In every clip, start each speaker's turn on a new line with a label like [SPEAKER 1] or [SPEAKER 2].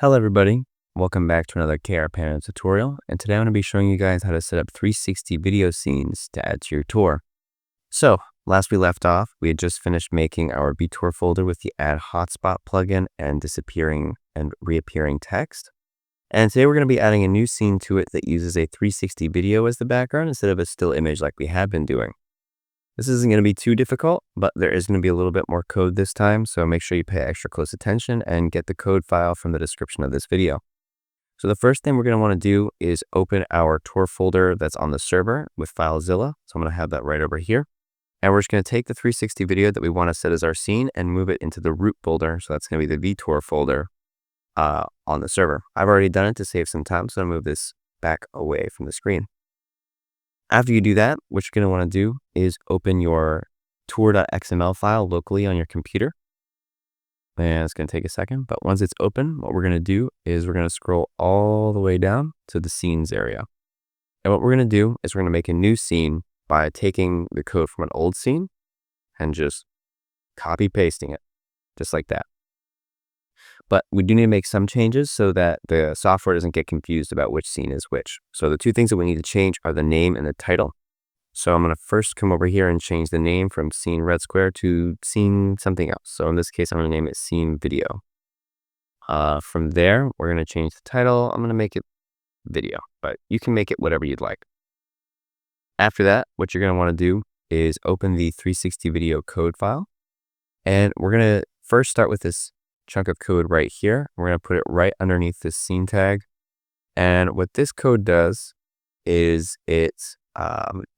[SPEAKER 1] Hello everybody, welcome back to another KRPANO tutorial, and today I'm going to be showing you guys how to set up 360 video scenes to add to your tour. So, last we left off, we had just finished making our VTour folder with the Add Hotspot plugin and disappearing and reappearing text. And today we're going to be adding a new scene to it that uses a 360 video as the background instead of a still image like we have been doing. This isn't going to be too difficult, but there is going to be a little bit more code this time, so make sure you pay extra close attention and get the code file from the description of this video. So the first thing we're going to want to do is open our tour folder that's on the server with FileZilla. So I'm going to have that right over here. And we're just going to take the 360 video that we want to set as our scene and move it into the root folder. So that's going to be the VTour folder on the server. I've already done it to save some time, so I'll move this back away from the screen. After you do that, what you're going to want to do is open your tour.xml file locally on your computer. And it's going to take a second, but once it's open, what we're going to do is we're going to scroll all the way down to the scenes area. And what we're going to do is we're going to make a new scene by taking the code from an old scene and just copy pasting it, just like that. But we do need to make some changes so that the software doesn't get confused about which scene is which. So the two things that we need to change are the name and the title. So I'm going to first come over here and change the name from scene red square to scene something else. So in this case, I'm going to name it scene video. From there, we're going to change the title. I'm going to make it video, but you can make it whatever you'd like. After that, what you're going to want to do is open the 360 video code file. And we're going to first start with this chunk of code right here. We're going to put it right underneath this scene tag. And what this code does is it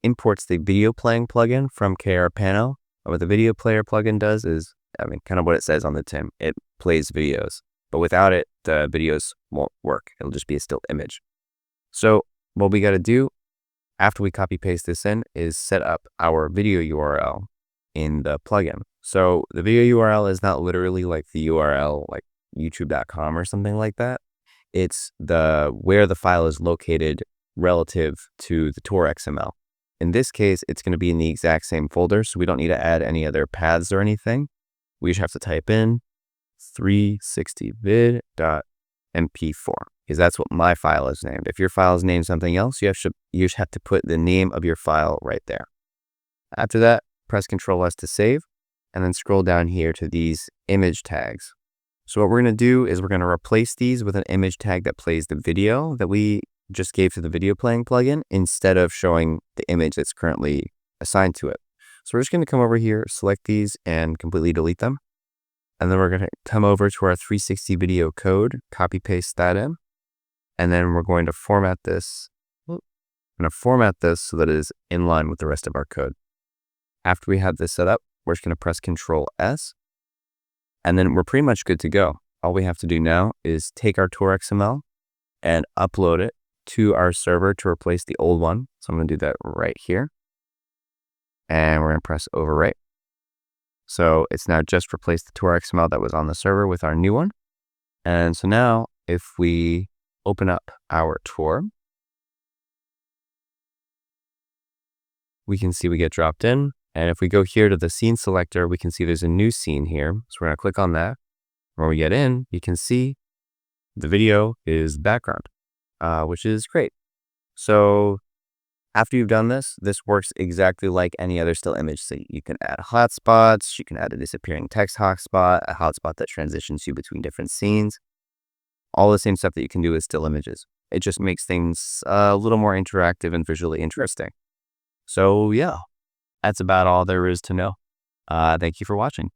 [SPEAKER 1] imports the video playing plugin from KRPANO. What the video player plugin does is, kind of what it says on the tin. It plays videos, but without it, the videos won't work. It'll just be a still image. So what we got to do after we copy paste this in is set up our video URL in the plugin. So the video URL is not literally like the URL like youtube.com or something like that. It's where the file is located relative to the tour XML. In this case, it's going to be in the exact same folder, so we don't need to add any other paths or anything. We just have to type in 360vid.mp4 because that's what my file is named. If your file is named something else, you just have to put the name of your file right there. After that, press Ctrl S to save, and then scroll down here to these image tags. So what we're going to do is we're going to replace these with an image tag that plays the video that we just gave to the video playing plugin instead of showing the image that's currently assigned to it. So we're just going to come over here, select these, and completely delete them. And then we're going to come over to our 360 video code, copy paste that in, and then we're going to format this. I'm going to format this so that it is in line with the rest of our code. After we have this set up, we're just going to press Ctrl S, and then we're pretty much good to go. All we have to do now is take our tour XML and upload it to our server to replace the old one. So I'm going to do that right here. And we're going to press overwrite. So it's now just replaced the tour XML that was on the server with our new one. And so now if we open up our tour, we can see we get dropped in. And if we go here to the scene selector, we can see there's a new scene here. So we're going to click on that. When we get in, you can see the video is background, which is great. So after you've done this, this works exactly like any other still image. So you can add hotspots, you can add a disappearing text hotspot, a hotspot that transitions you between different scenes. All the same stuff that you can do with still images. It just makes things a little more interactive and visually interesting. So yeah. That's about all there is to know. Thank you for watching.